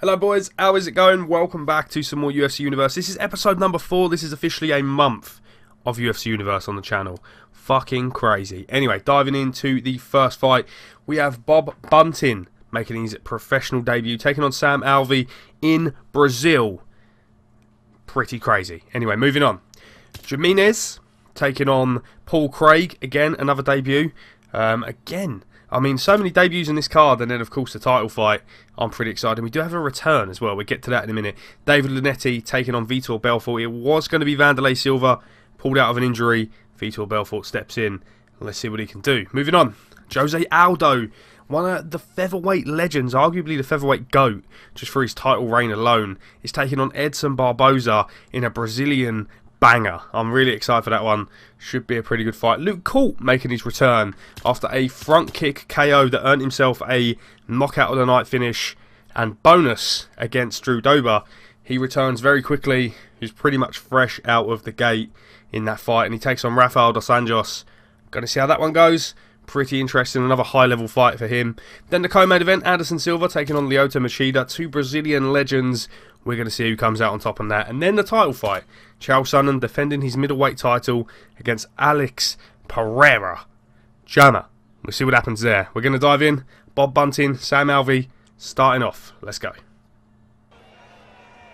Hello boys, how is it going? Welcome back to some more UFC Universe. This is episode number 4. This is officially a month of UFC Universe on the channel. Fucking crazy. Anyway, diving into the first fight, we have Bob Bunting making his professional debut, taking on Sam Alvey in Brazil. Pretty crazy. Anyway, moving on. Jimenez taking on Paul Craig. Again, another debut. I mean, so many debuts in this card, and then, of course, the title fight. I'm pretty excited. We do have a return as well. We'll get to that in a minute. David Lunetti taking on Vitor Belfort. It was going to be Wanderlei Silva, pulled out of an injury. Vitor Belfort steps in. Let's see what he can do. Moving on. Jose Aldo, one of the featherweight legends, arguably the featherweight GOAT, just for his title reign alone, is taking on Edson Barboza in a Brazilian banger. I'm really excited for that one. Should be a pretty good fight. Luke Colt making his return after a front kick KO that earned himself a knockout of the night finish and bonus against Drew Dober. He returns very quickly. He's pretty much fresh out of the gate in that fight, and he takes on Rafael dos Anjos. Going to see how that one goes. Pretty interesting. Another high-level fight for him. Then the co-main event, Anderson Silva taking on Lyoto Machida. Two Brazilian legends. We're going to see who comes out on top on that. And then the title fight. Chael Sonnen defending his middleweight title against Alex Pereira. Jama. We'll see what happens there. We're going to dive in. Bob Bunting, Sam Alvey, starting off. Let's go.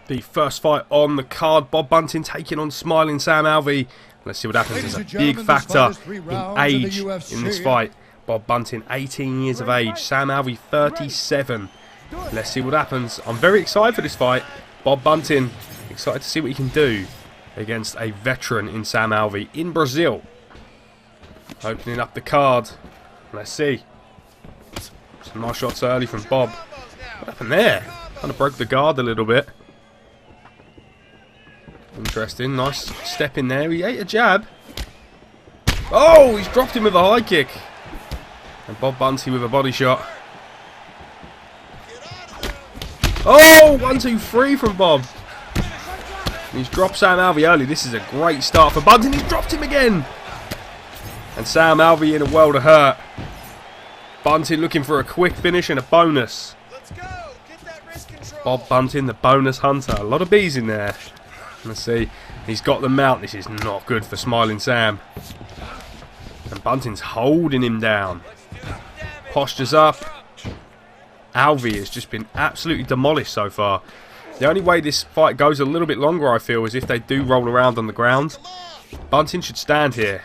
The first fight on the card. Bob Bunting taking on smiling Sam Alvey. Let's see what happens. There's a big factor in age in this fight. Bob Bunting, 18 years of age. Sam Alvey, 37. Let's see what happens. I'm very excited for this fight. Bob Bunting, excited to see what he can do against a veteran in Sam Alvey in Brazil. Opening up the card. Let's see. Some nice shots early from Bob. What happened there? Kind of broke the guard a little bit. Interesting. Nice step in there. He ate a jab. Oh, he's dropped him with a high kick. And Bob Bunting with a body shot. Oh, 1, 2, 3 from Bob. And he's dropped Sam Alvey early. This is a great start for Bunting. He's dropped him again. And Sam Alvey in a world of hurt. Bunting looking for a quick finish and a bonus. Let's go. Get that wrist control. Bob Bunting, the bonus hunter. A lot of bees in there. Let's see. He's got the mount. This is not good for smiling Sam. And Bunting's holding him down. Postures up. Alvey has just been absolutely demolished so far. The only way this fight goes a little bit longer, I feel, is if they do roll around on the ground. Bunting should stand here.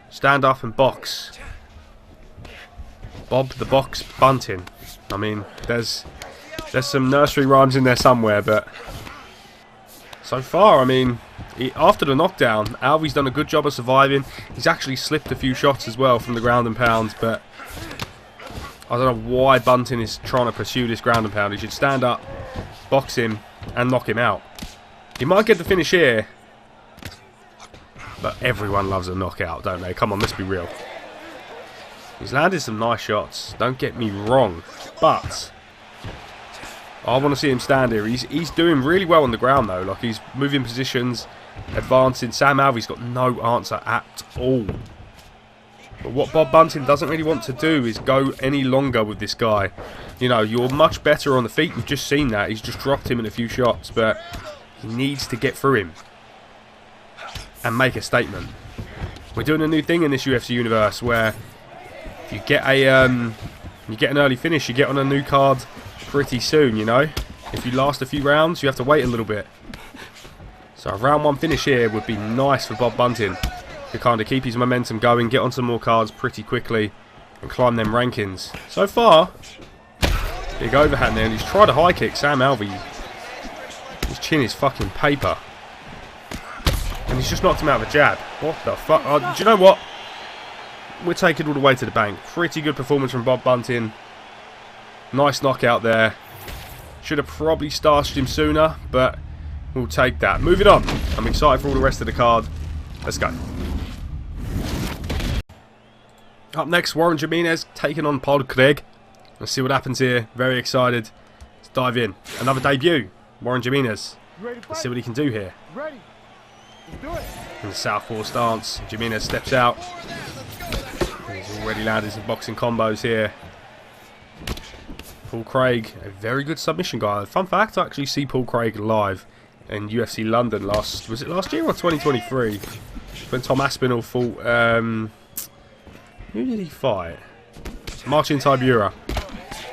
Stand up and box. Bob the Box Bunting. I mean, there's some nursery rhymes in there somewhere, but so far, I mean, after the knockdown, Alvey's done a good job of surviving. He's actually slipped a few shots as well from the ground and pound, but I don't know why Bunting is trying to pursue this ground and pound. He should stand up, box him, and knock him out. He might get the finish here, but everyone loves a knockout, don't they? Come on, let's be real. He's landed some nice shots, don't get me wrong, but I want to see him stand here. He's doing really well on the ground, though. Like, he's moving positions, advancing. Sam Alvey's got no answer at all. But what Bob Bunting doesn't really want to do is go any longer with this guy. You know, you're much better on the feet. We've just seen that. He's just dropped him in a few shots, but he needs to get through him and make a statement. We're doing a new thing in this UFC universe where if you get an early finish, you get on a new card pretty soon, you know. If you last a few rounds, you have to wait a little bit. So a round 1 finish here would be nice for Bob Bunting to kind of keep his momentum going, get on some more cards pretty quickly and climb them rankings. So far, big overhand there, and he's tried a high kick. Sam Alvey, his chin is fucking paper. And he's just knocked him out with a jab. What the fuck? Do you know what? We're taking it all the way to the bank. Pretty good performance from Bob Bunting. Nice knockout there. Should have probably starched him sooner, but we'll take that. Moving on. I'm excited for all the rest of the card. Let's go. Up next, Warren Jimenez taking on Paul Craig. Let's see what happens here. Very excited. Let's dive in. Another debut. Warren Jimenez. Let's see what he can do here. In the southpaw stance, Jimenez steps out. He's already landed some boxing combos here. Paul Craig, a very good submission guy. Fun fact, I actually see Paul Craig live in UFC London was it last year or 2023? When Tom Aspinall fought, who did he fight? Marcin Tybura.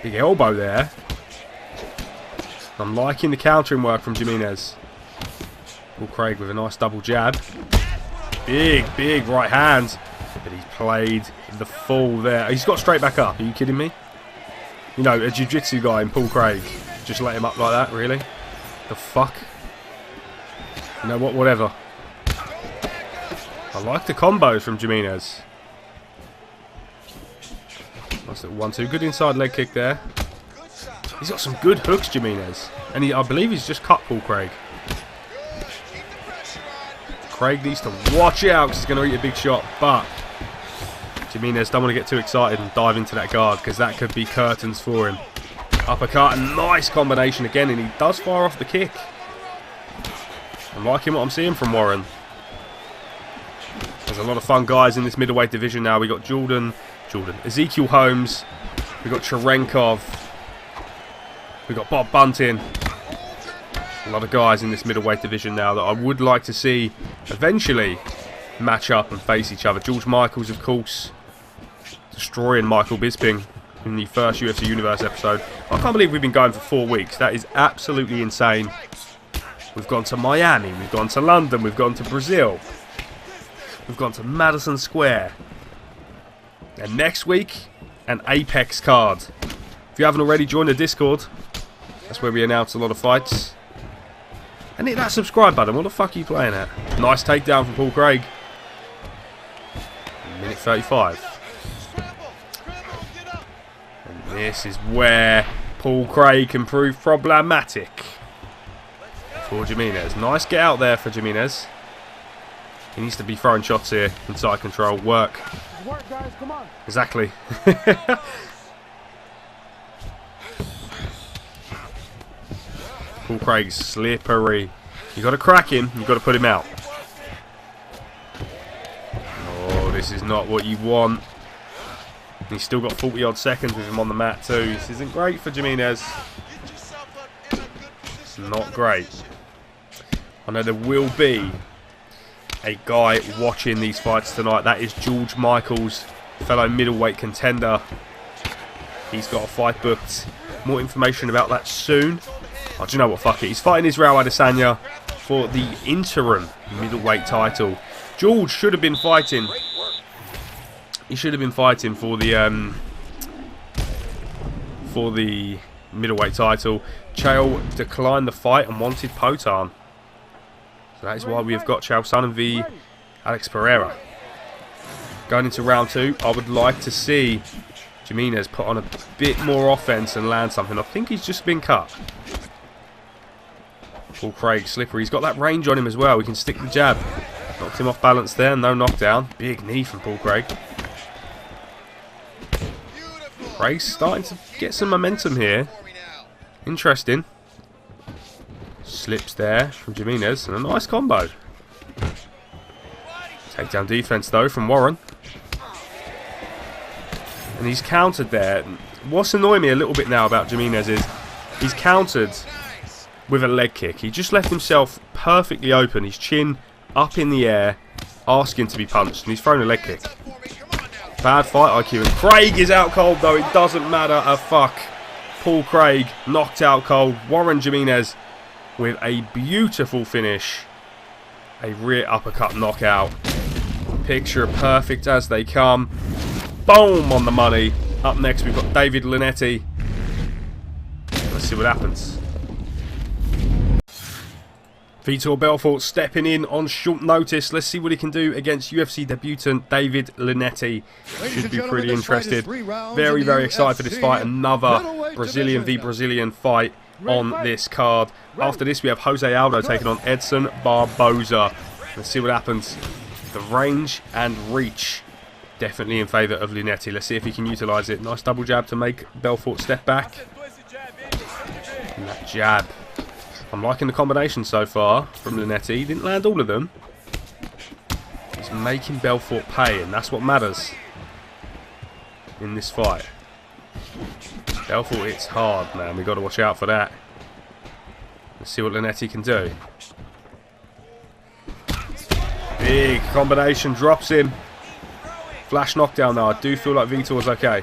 Big elbow there. I'm liking the countering work from Jimenez. Paul Craig with a nice double jab. Big right hand. But he's played the full there. He's got straight back up. Are you kidding me? You know, a jiu-jitsu guy in Paul Craig. Just let him up like that, really? The fuck? You know what? Whatever. I like the combos from Jimenez. Nice little 1-2. Good inside leg kick there. He's got some good hooks, Jimenez. And I believe he's just cut Paul Craig. Craig needs to watch out because he's going to eat a big shot. But Jimenez don't want to get too excited and dive into that guard because that could be curtains for him. Uppercut, and nice combination again. And he does fire off the kick. I'm liking what I'm seeing from Warren. There's a lot of fun guys in this middleweight division now. We got Ezekiel Holmes. We got Cherenkov. We got Bob Bunting. A lot of guys in this middleweight division now that I would like to see eventually match up and face each other. George Michaels, of course, destroying Michael Bisping in the first UFC Universe episode. I can't believe we've been going for 4 weeks. That is absolutely insane. We've gone to Miami, we've gone to London, we've gone to Brazil. We've gone to Madison Square. And next week, an Apex card. If you haven't already, join the Discord. That's where we announce a lot of fights. And hit that subscribe button. What the fuck are you playing at? Nice takedown from Paul Craig. Minute 35. And this is where Paul Craig can prove problematic for Jimenez. Nice get out there for Jimenez. He needs to be throwing shots here. Inside control. Work. Work, guys. Come on. Exactly. Paul Craig's slippery. You got to crack him. You got to put him out. Oh, this is not what you want. He's still got 40 odd seconds with him on the mat too. This isn't great for Jimenez. Not great. I know there will be a guy watching these fights tonight. That is George Michaels, fellow middleweight contender. He's got a fight booked. More information about that soon. Oh, do you know what? Fuck it. He's fighting Israel Adesanya for the interim middleweight title. George should have been fighting. He should have been fighting for the middleweight title. Chael declined the fight and wanted Potan. So that is why we have got Chael Sonnen v Alex Pereira. Going into round 2, I would like to see Jimenez put on a bit more offense and land something. I think he's just been cut. Paul Craig, slippery. He's got that range on him as well. He can stick the jab. Knocked him off balance there. No knockdown. Big knee from Paul Craig. Craig's starting to get some momentum here. Interesting. Slips there from Jimenez. And a nice combo. Takedown defense though from Warren. And he's countered there. What's annoying me a little bit now about Jimenez is he's countered with a leg kick. He just left himself perfectly open. His chin up in the air, asking to be punched. And he's thrown a leg kick. Bad fight IQ. And Craig is out cold though. It doesn't matter a fuck. Paul Craig knocked out cold. Warren Jimenez with a beautiful finish. A rear uppercut knockout. Picture perfect as they come. Boom on the money. Up next we've got David Linetti. Let's see what happens. Vitor Belfort stepping in on short notice. Let's see what he can do against UFC debutant David Linetti. Should be pretty interested. Very, very excited for this fight. Another Brazilian v Brazilian fight on this card. After this, we have Jose Aldo taking on Edson Barboza. Let's see what happens. The range and reach definitely in favour of Linetti. Let's see if he can utilise it. Nice double jab to make Belfort step back. And that jab. I'm liking the combination so far from Linetti. He didn't land all of them. He's making Belfort pay, and that's what matters in this fight. Belfort hits hard, man. We've got to watch out for that. Let's see what Linetti can do. Big combination, drops him. Flash knockdown though. I do feel like Vitor's okay.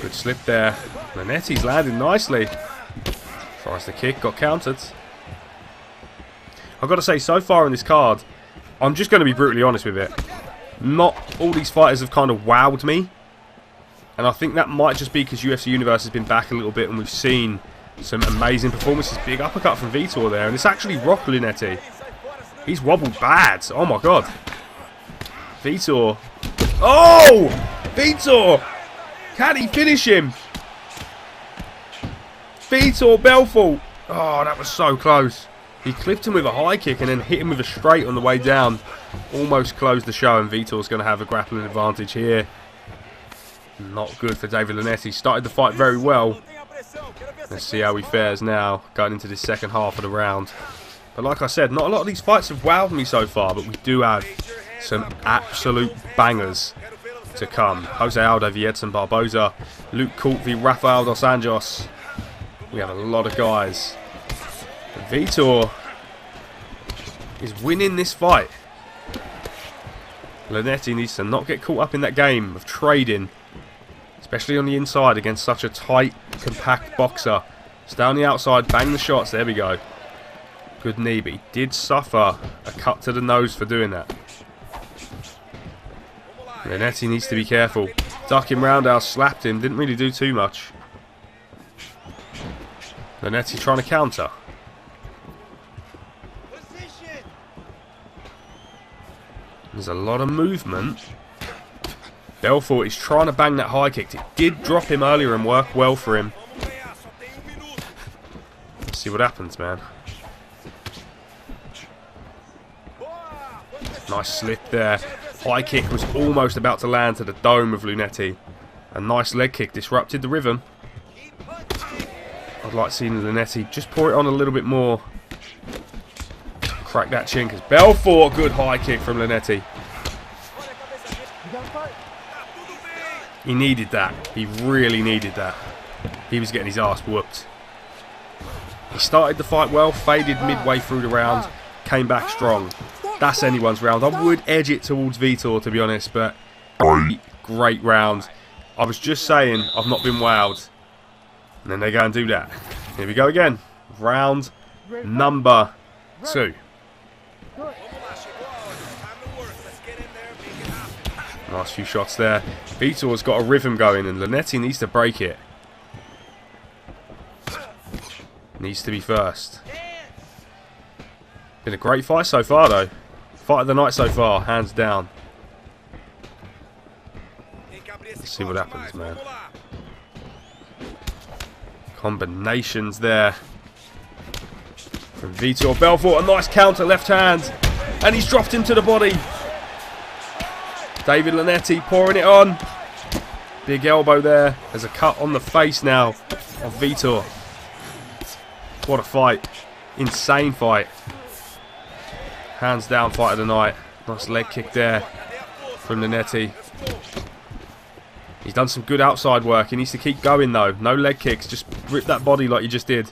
Good slip there. Linetti's landing nicely. Tries the kick, got countered. I've got to say, so far in this card, I'm just going to be brutally honest with it. Not all these fighters have kind of wowed me. And I think that might just be because UFC Universe has been back a little bit and we've seen some amazing performances. Big uppercut from Vitor there. And it's actually rocked Linetti. He's wobbled bad. Oh my god. Vitor. Oh! Vitor! Can he finish him? Vitor Belfort. Oh, that was so close. He clipped him with a high kick and then hit him with a straight on the way down. Almost closed the show, and Vitor's going to have a grappling advantage here. Not good for David Linetti. Started the fight very well. Let's see how he fares now, going into this second half of the round. But like I said, not a lot of these fights have wowed me so far, but we do have some absolute bangers to come. Jose Aldo v Edson Barboza. Luke Court v Rafael dos Anjos. We have a lot of guys. But Vitor is winning this fight. Linetti needs to not get caught up in that game of trading, especially on the inside against such a tight, compact boxer. Stay on the outside, bang the shots. There we go. Good knee, but he did suffer a cut to the nose for doing that. Linetti needs to be careful. Ducking roundhouse, slapped him, didn't really do too much. Linetti trying to counter. There's a lot of movement. Belfort is trying to bang that high kick. It did drop him earlier and work well for him. Let's see what happens, man. Nice slip there. High kick was almost about to land to the dome of Linetti. A nice leg kick disrupted the rhythm. I'd like seeing Linetti just pour it on a little bit more. Crack that chin, because Belfort, good high kick from Linetti. He needed that. He really needed that. He was getting his ass whooped. He started the fight well, faded midway through the round, came back strong. That's anyone's round. I would edge it towards Vitor, to be honest, but great round. I was just saying I've not been wowed. And then they go and do that. Here we go again. Round number 2. Nice few shots there. Vitor's got a rhythm going and Linetti needs to break it. Needs to be first. Been a great fight so far though. Fight of the night so far, hands down. Let's see what happens, man. Combinations there from Vitor Belfort. A nice counter left hand. And he's dropped him to the body. David Linetti pouring it on. Big elbow there. There's a cut on the face now of Vitor. What a fight. Insane fight. Hands down fight of the night. Nice leg kick there from Linetti. He's done some good outside work. He needs to keep going though. No leg kicks. Just rip that body like you just did.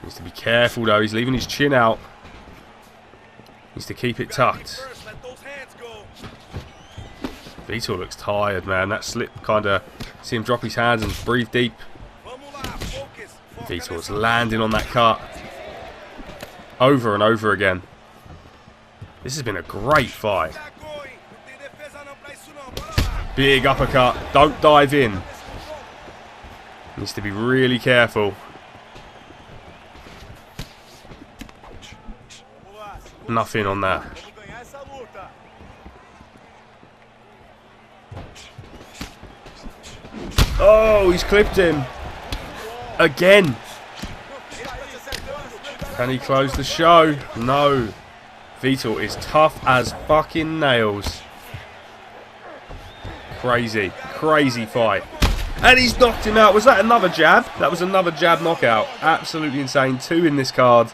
Needs to be careful though. He's leaving his chin out. Needs to keep it tucked. Vitor looks tired, man. That slip kind of... See him drop his hands and breathe deep. Vitor's landing on that cut. Over and over again. This has been a great fight. Big uppercut. Don't dive in. Needs to be really careful. Nothing on that. Oh, he's clipped him. Again. Can he close the show? No. Vitor is tough as fucking nails. Crazy. Crazy fight. And he's knocked him out. Was that another jab? That was another jab knockout. Absolutely insane. 2 in this card.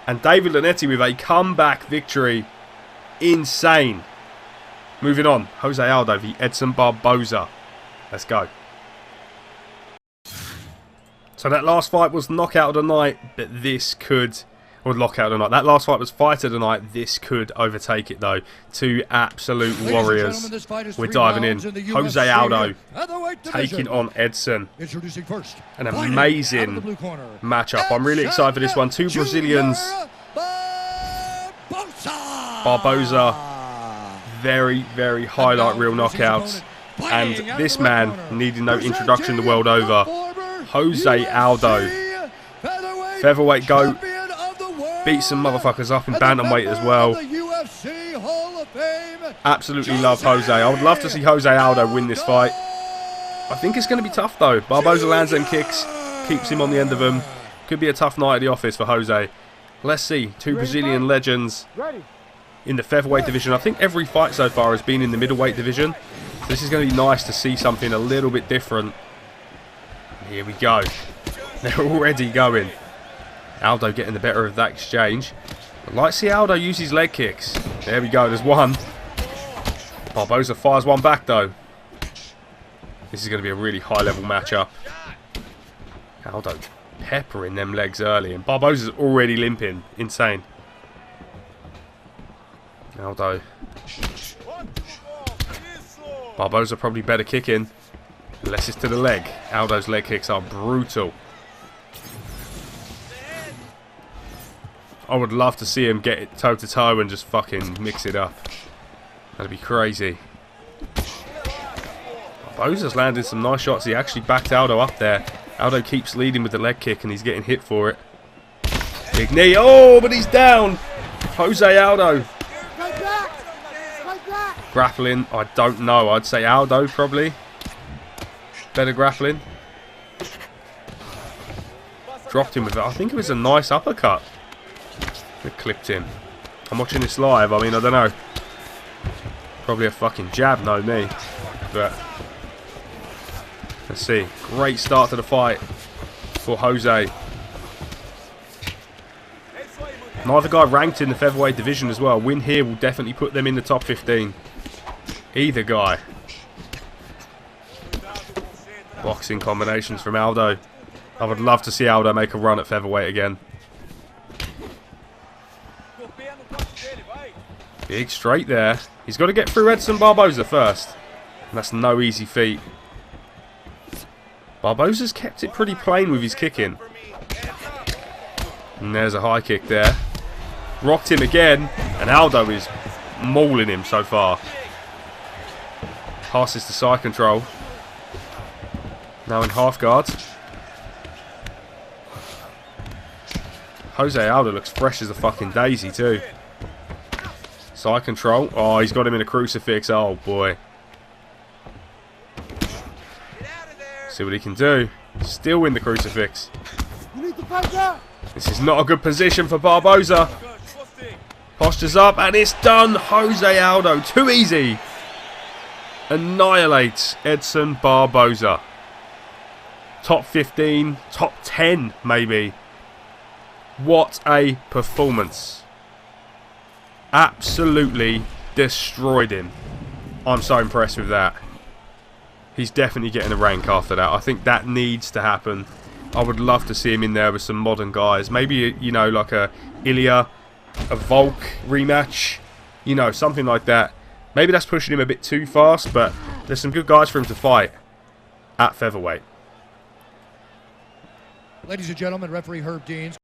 And David Linetti with a comeback victory. Insane. Moving on. Jose Aldo v Edson Barboza. Let's go. So that last fight was knockout of the night, but this could... Or lockout of the night. That last fight was fight of the night. This could overtake it, though. Two absolute warriors. We're diving in. Jose Aldo taking on Edson. An amazing matchup. I'm really excited for this one. Two Brazilians. Barboza. Very, very highlight reel knockouts. And this man needing no introduction the world over. Jose Aldo. Featherweight GOAT. Beat some motherfuckers up in bantamweight as well. Absolutely love Jose. I would love to see Jose Aldo win this fight. I think it's going to be tough though. Barboza lands them kicks, keeps him on the end of them. Could be a tough night at the office for Jose. Let's see. Two Brazilian legends in the featherweight division. I think every fight so far has been in the middleweight division. This is going to be nice to see something a little bit different. Here we go. They're already going. Aldo getting the better of that exchange. I'd like to see Aldo use his leg kicks. There we go, there's one. Barboza fires one back though. This is going to be a really high level matchup. Aldo peppering them legs early. And Barboza's already limping. Insane. Aldo. Barboza probably better kicking. Unless it's to the leg. Aldo's leg kicks are brutal. I would love to see him get it toe to toe and just fucking mix it up. That'd be crazy. Barboza's landed some nice shots. He actually backed Aldo up there. Aldo keeps leading with the leg kick and he's getting hit for it. Big knee. Oh, but he's down. Jose Aldo. Grappling. I don't know. I'd say Aldo probably. Better grappling. Dropped him with it. I think it was a nice uppercut. It clipped him. I'm watching this live. I mean, I don't know. Probably a fucking jab, no me. But let's see. Great start to the fight for Jose. Neither guy ranked in the featherweight division as well. Win here will definitely put them in the top 15. Either guy. Boxing combinations from Aldo. I would love to see Aldo make a run at featherweight again. Big straight there. He's got to get through Edson Barboza first. And that's no easy feat. Barboza's kept it pretty plain with his kicking. And there's a high kick there. Rocked him again. And Aldo is mauling him so far. Passes to side control. Now in half guard. Jose Aldo looks fresh as a fucking daisy too. Side control. Oh, he's got him in a crucifix. Oh, boy. See what he can do. Still win the crucifix. This is not a good position for Barboza. Postures up, and it's done. Jose Aldo. Too easy. Annihilates Edson Barboza. Top 15. Top 10, maybe. What a performance. Absolutely destroyed him. I'm so impressed with that. He's definitely getting a rank after that. I think that needs to happen. I would love to see him in there with some modern guys. Maybe, you know, like a Ilya, a Volk rematch. You know, something like that. Maybe that's pushing him a bit too fast, but there's some good guys for him to fight at featherweight. Ladies and gentlemen, referee Herb Deans.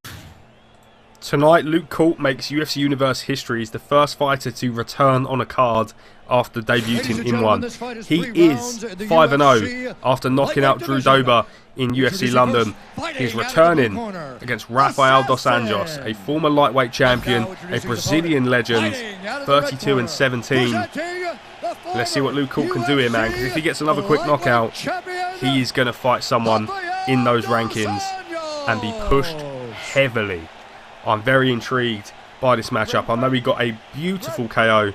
Tonight, Luke Colt makes UFC Universe history. He's the first fighter to return on a card after debuting in one. He is 5-0 after knocking out Drew Dober in UFC London. He's returning against Rafael dos Anjos, a former lightweight champion, a Brazilian legend, 32-17. Let's see what Luke Colt can do here, man, because if he gets another quick knockout, he is going to fight someone in those rankings and be pushed heavily. I'm very intrigued by this matchup. I know he got a beautiful KO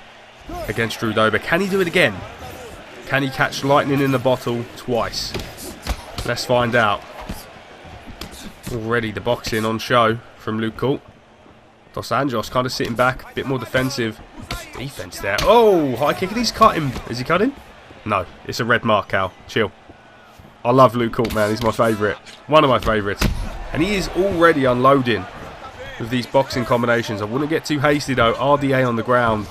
against Drew Dober. Can he do it again? Can he catch lightning in the bottle twice? Let's find out. Already the boxing on show from Luke Colt. Dos Anjos kind of sitting back, a bit more defensive. Defense there. Oh, high kick. And he's cutting. Is he cutting? No, it's a red mark, Cal. Chill. I love Luke Court, man. He's my favourite. One of my favourites. And he is already unloading with these boxing combinations. I wouldn't get too hasty, though. RDA on the ground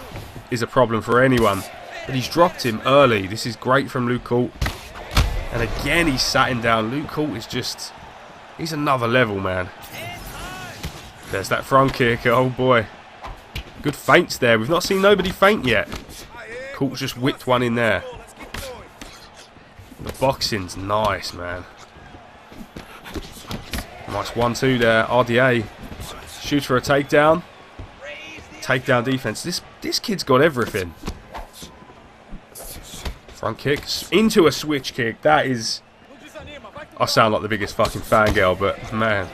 is a problem for anyone. But he's dropped him early. This is great from Luke Court. And again, he's sat him down. Luke Court is just... he's another level, man. There's that front kick. Oh, boy. Good feints there. We've not seen nobody feint yet. Court's just whipped one in there. The boxing's nice, man. Nice 1-2 there. RDA shoots for a takedown. Takedown defense. This kid's got everything. Front kick into a switch kick. That is... I sound like the biggest fucking fangirl, but man,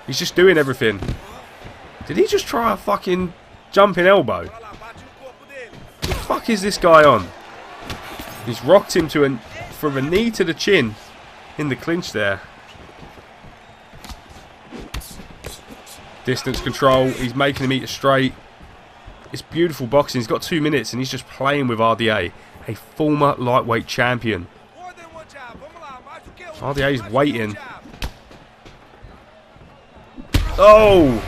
he's just doing everything. Did he just try a fucking jumping elbow? What the fuck is this guy on? He's rocked him to from a knee to the chin in the clinch there. Distance control. He's making him eat it straight. It's beautiful boxing. He's got 2 minutes and he's just playing with RDA, a former lightweight champion. RDA's waiting. Oh!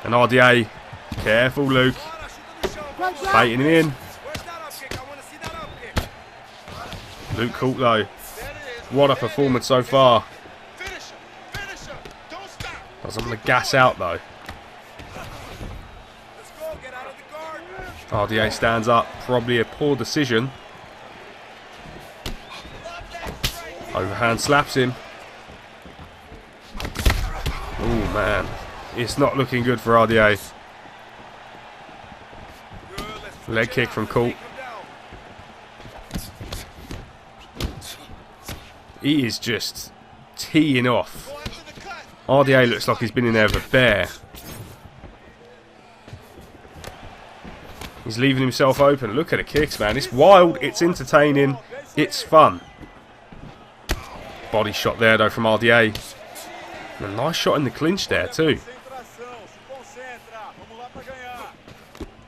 And RDA, careful, Luke. Baiting him in. Luke Court, though. What a performance so far. Doesn't want to gas out, though. RDA stands up. Probably a poor decision. Overhand slaps him. Oh, man. It's not looking good for RDA. Leg kick from Court. He is just teeing off. RDA looks like he's been in there with a bear. He's leaving himself open. Look at the kicks, man. It's wild. It's entertaining. It's fun. Body shot there, though, from RDA. And a nice shot in the clinch there, too.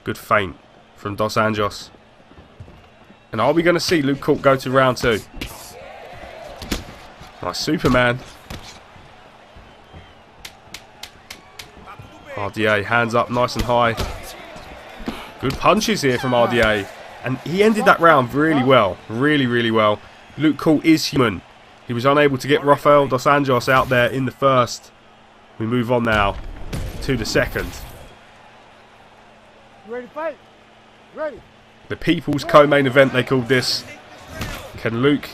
Good feint from Dos Anjos. And are we going to see Luke Court go to round 2? Nice Superman. RDA, hands up nice and high. Good punches here from RDA. And he ended that round really well. Really, really well. Luke Court is human. He was unable to get Rafael Dos Anjos out there in the first. We move on now to the second. Ready to fight? Ready. The People's Co-Main Event, they called this. Can Luke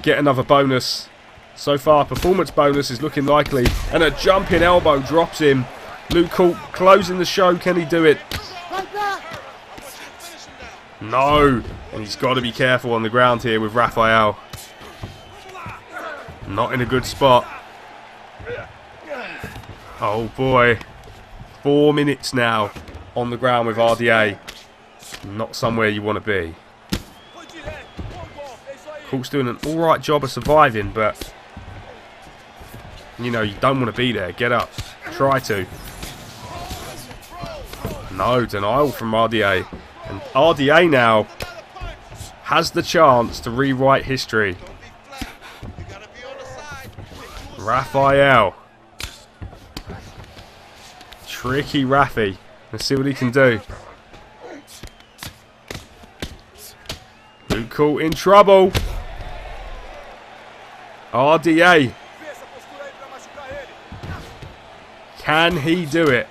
get another bonus? So far, performance bonus is looking likely. And a jumping elbow drops him. Luke Court closing the show. Can he do it? No. And he's got to be careful on the ground here with Rafael. Not in a good spot. Oh boy. 4 minutes now on the ground with RDA. Not somewhere you want to be. Court's doing an alright job of surviving, but you know, you don't want to be there. Get up. Try to. No, denial from RDA. And RDA now has the chance to rewrite history. Rafael. Tricky Rafi. Let's see what he can do. Luke Court in trouble. RDA. Can he do it?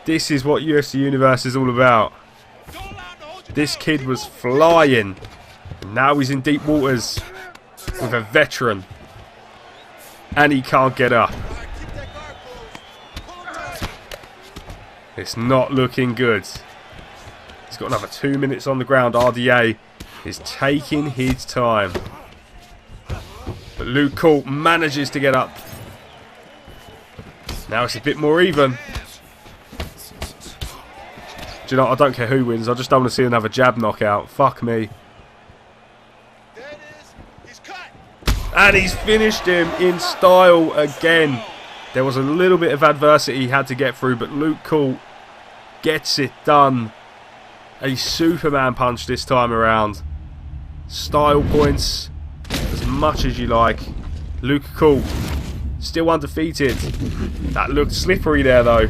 This is what UFC Universe is all about. This kid was flying. Now he's in deep waters with a veteran. And he can't get up. It's not looking good. He's got another 2 minutes on the ground. RDA is taking his time. But Luke Court manages to get up. Now it's a bit more even. Do you know what? I don't care who wins. I just don't want to see another jab knockout. Fuck me. And he's finished him in style again. There was a little bit of adversity he had to get through, but Luke Cool gets it done. A Superman punch this time around. Style points as much as you like. Luke Cool still undefeated. That looked slippery there though.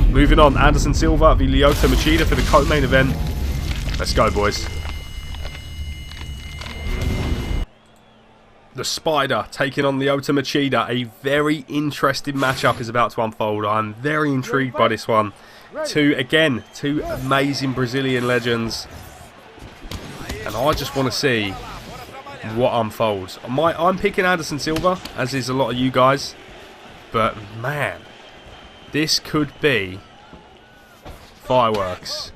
Moving on, Anderson Silva v Lyoto Machida for the co-main event. Let's go, boys. The Spider taking on Lyoto Machida. A very interesting matchup is about to unfold. I'm very intrigued by this one. Two amazing Brazilian legends. And I just want to see what unfolds. I'm picking Anderson Silva, as is a lot of you guys. But, man, this could be fireworks.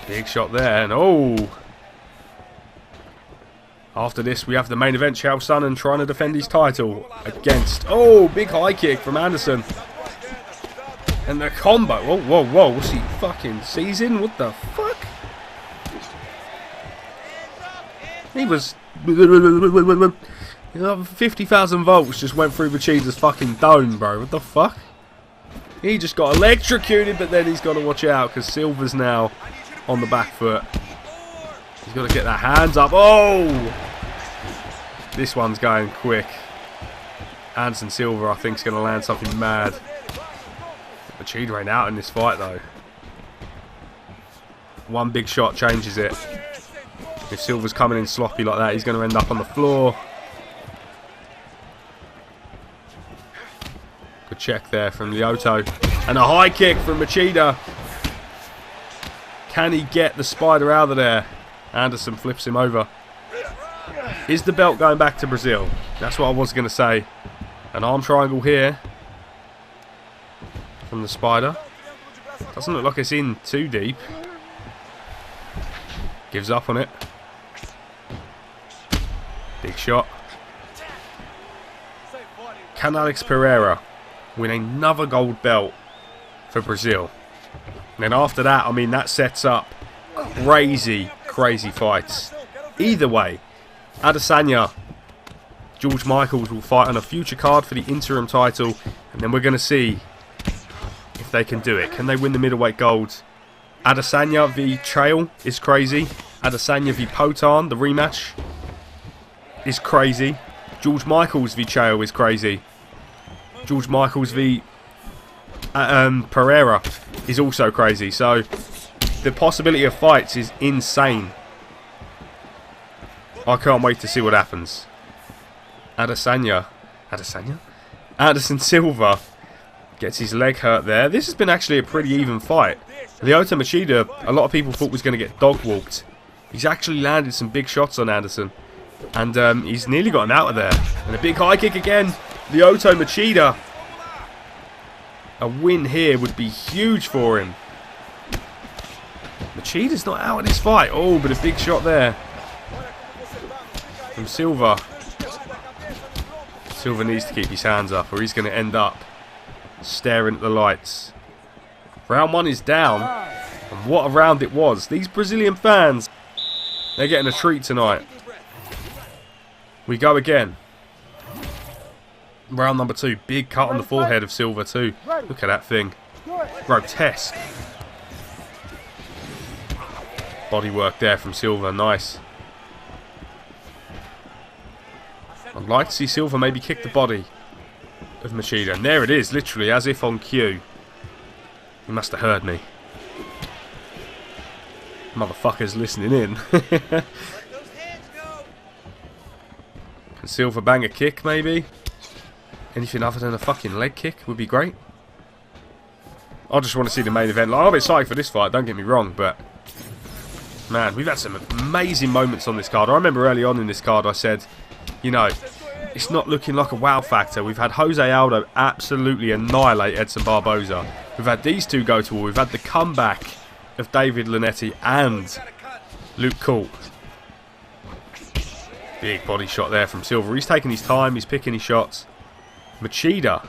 Big shot there. And, oh! After this, we have the main event. Chael Sonnen trying to defend his title against... Oh, big high kick from Anderson. And the combo. Whoa, whoa, whoa. Was he fucking seizing? What the fuck? He was... 50,000 volts just went through Machida's fucking dome, bro. What the fuck? He just got electrocuted, but then he's got to watch out because Silva's now on the back foot. He's got to get that hands up. Oh! This one's going quick. Anderson Silva, I think, is going to land something mad. Machida ain't out in this fight, though. One big shot changes it. If Silva's coming in sloppy like that, he's going to end up on the floor. Good check there from Lyoto. And a high kick from Machida. Can he get the Spider out of there? Anderson flips him over. Is the belt going back to Brazil? That's what I was going to say. An arm triangle here from the Spider. Doesn't look like it's in too deep. Gives up on it. Big shot. Can Alex Pereira win another gold belt for Brazil? And then after that, I mean, that sets up crazy fights. Either way, Adesanya, George Michaels will fight on a future card for the interim title, and then we're going to see if they can do it. Can they win the middleweight gold? Adesanya v Chael is crazy. Adesanya v Potan, the rematch, is crazy. George Michaels v Chael is crazy. George Michaels v Pereira is also crazy. So the possibility of fights is insane. I can't wait to see what happens. Anderson Silva gets his leg hurt there. This has been actually a pretty even fight. Lyoto Machida, a lot of people thought was going to get dog walked. He's actually landed some big shots on Anderson. And he's nearly got him out of there. And a big high kick again. Lyoto Machida. A win here would be huge for him. Machida's not out of this fight. Oh, but a big shot there from Silva. Silva needs to keep his hands up or he's going to end up staring at the lights. Round one is down. And what a round it was. These Brazilian fans, they're getting a treat tonight. We go again. Round number two. Big cut on the forehead of Silva too. Look at that thing. Grotesque. Body work there from Silva. Nice. I'd like to see Silva maybe kick the body of Machida. And there it is. Literally as if on cue. He must have heard me. Motherfucker's listening in. Can Silva bang a kick maybe? Anything other than a fucking leg kick would be great. I just want to see the main event. Like, I'm excited for this fight, don't get me wrong, but man, we've had some amazing moments on this card. I remember early on in this card I said, you know, it's not looking like a wow factor. We've had Jose Aldo absolutely annihilate Edson Barboza. We've had these two go to war. We've had the comeback of David Lunetti and Luke Cool. Big body shot there from Silva. He's taking his time. He's picking his shots. Machida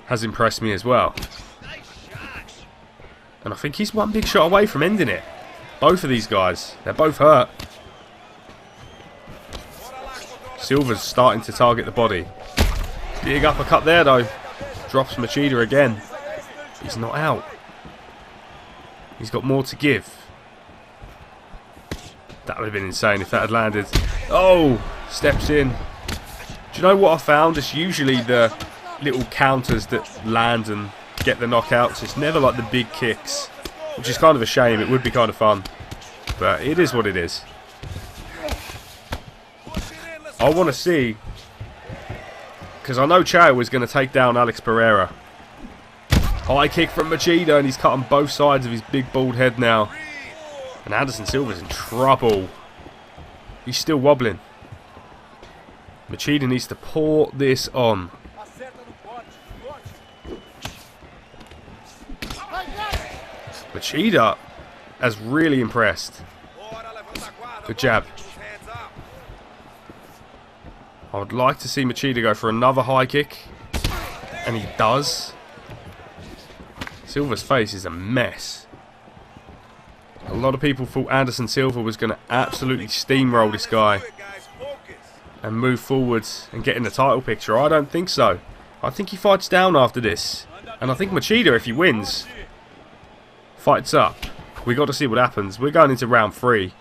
has impressed me as well. And I think he's one big shot away from ending it. Both of these guys, they're both hurt. Silva's starting to target the body. Big uppercut there though. Drops Machida again. He's not out. He's got more to give. That would have been insane if that had landed. Oh! Steps in. Do you know what I found? It's usually the little counters that land and get the knockouts. It's never like the big kicks. Which is kind of a shame. It would be kind of fun. But it is what it is. I want to see... because I know Chael was going to take down Alex Pereira. High kick from Machida, and he's cut on both sides of his big bald head now. And Anderson Silva's in trouble. He's still wobbling. Machida needs to pour this on. Machida has really impressed. Good jab. I would like to see Machida go for another high kick. And he does. Silva's face is a mess. A lot of people thought Anderson Silva was going to absolutely steamroll this guy and move forwards and get in the title picture. I don't think so. I think he fights down after this. And I think Machida, if he wins, fights up. We got to see what happens. We're going into round 3.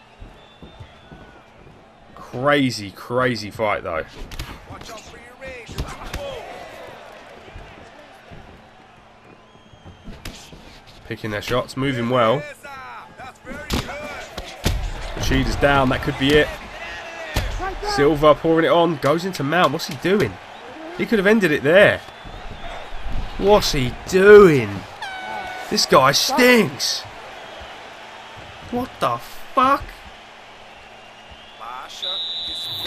Crazy, crazy fight though. Picking their shots, moving well. Machida's down, that could be it. Silva pouring it on, goes into mount. What's he doing? He could have ended it there. What's he doing? This guy stinks. What the fuck?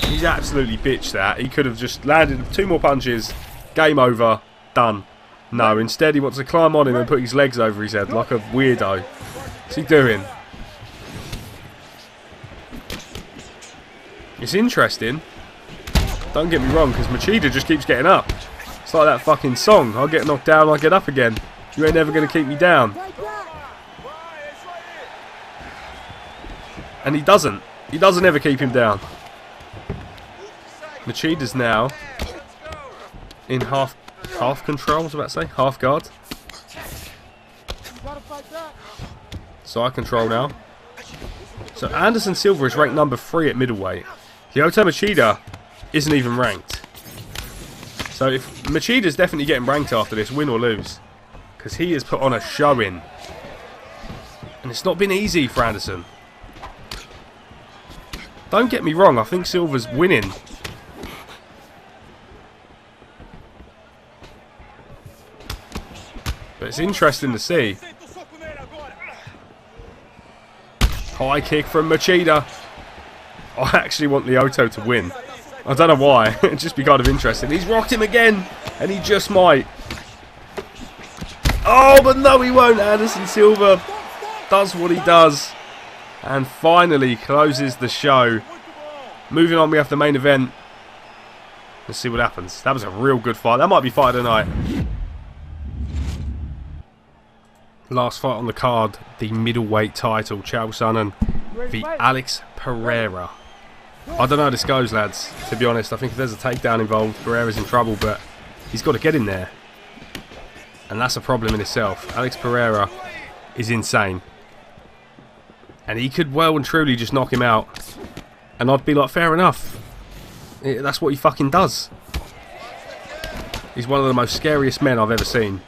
He's absolutely bitched that. He could have just landed 2 more punches. Game over. Done. No, instead he wants to climb on him and put his legs over his head like a weirdo. What's he doing? It's interesting. Don't get me wrong, because Machida just keeps getting up. It's like that fucking song. I'll get knocked down, I'll get up again. You ain't never going to keep me down. And he doesn't. He doesn't ever keep him down. Machida's now in half control, I was about to say. Half guard. Side control now. So Anderson Silva is ranked number 3 at middleweight. Lyoto Machida isn't even ranked. So if Machida's definitely getting ranked after this, win or lose. Because he has put on a showing. And it's not been easy for Anderson. Don't get me wrong, I think Silva's winning. But it's interesting to see. High kick from Machida. I actually want Lyoto to win. I don't know why. It'd just be kind of interesting. He's rocked him again. And he just might. Oh, but no, he won't. Anderson Silva does what he does. And finally closes the show. Moving on, we have the main event. Let's see what happens. That was a real good fight. That might be fight of the night. Last fight on the card, the middleweight title. Chael Sonnen v Alex Pereira. I don't know how this goes, lads. To be honest, I think if there's a takedown involved, Pereira's in trouble, but he's got to get in there. And that's a problem in itself. Alex Pereira is insane. And he could well and truly just knock him out. And I'd be like, fair enough. That's what he fucking does. He's one of the most scariest men I've ever seen.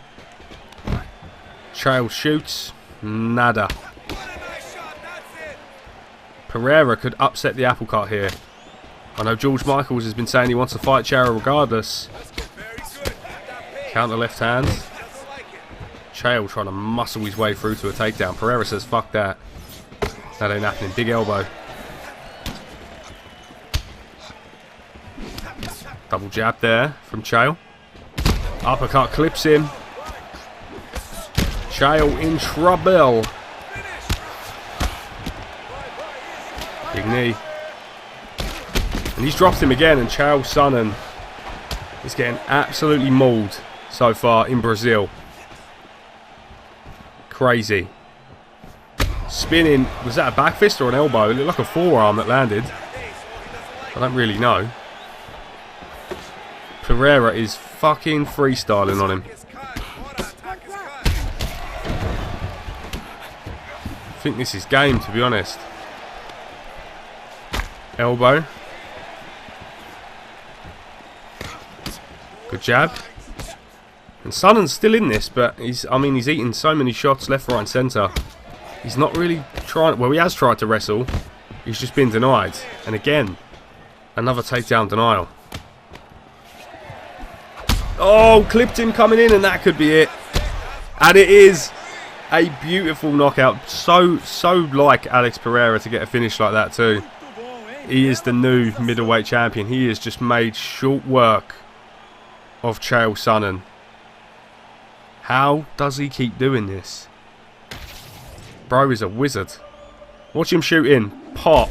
Chael shoots. Nada. Pereira could upset the apple cart here. I know George Michaels has been saying he wants to fight Chael regardless. Counter left hand. Chael trying to muscle his way through to a takedown. Pereira says, fuck that. That ain't happening. Big elbow. Double jab there from Chael. Uppercut clips him. Chael in trouble. Big knee. And he's dropped him again, and Chael Sonnen is getting absolutely mauled so far in Brazil. Crazy. Spinning. Was that a back fist or an elbow? It looked like a forearm that landed. I don't really know. Pereira is fucking freestyling on him. I think this is game, to be honest. Elbow. Good jab. And Sonnen's still in this, but he's eating so many shots left, right and centre. He's not really trying... Well, he has tried to wrestle. He's just been denied. And again, another takedown denial. Oh, clipped him coming in, and that could be it. And it is a beautiful knockout. So like Alex Pereira to get a finish like that too. He is the new middleweight champion. He has just made short work of Chael Sonnen. How does he keep doing this? Bro is a wizard. Watch him shoot in. Pop.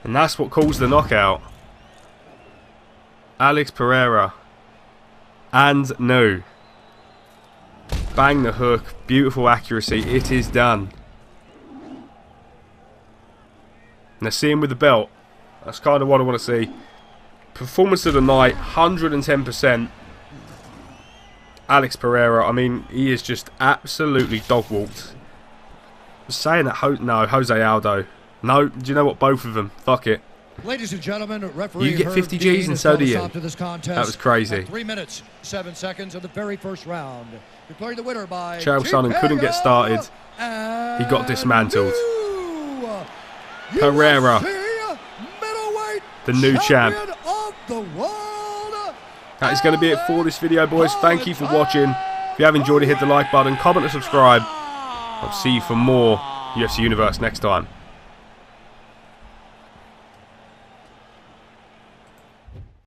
And that's what caused the knockout. Alex Pereira. And no. Bang the hook. Beautiful accuracy. It is done. Now see him with the belt. That's kind of what I want to see. Performance of the night. 110%. Alex Pereira. I mean, he is just absolutely dog-walked. I'm saying that... No, Jose Aldo. No, do you know what? Both of them. Fuck it. Ladies and gentlemen, referee You get 50 Gs and so do you. That was crazy. 3 minutes, 7 seconds of the very first round. Declaring the winner by Chael Sonnen couldn't get started. He got dismantled. Pereira, the new champ. That is going to be it for this video, boys. Thank you for watching. If you have enjoyed it, hit the like button, comment and subscribe. I'll see you for more UFC Universe next time.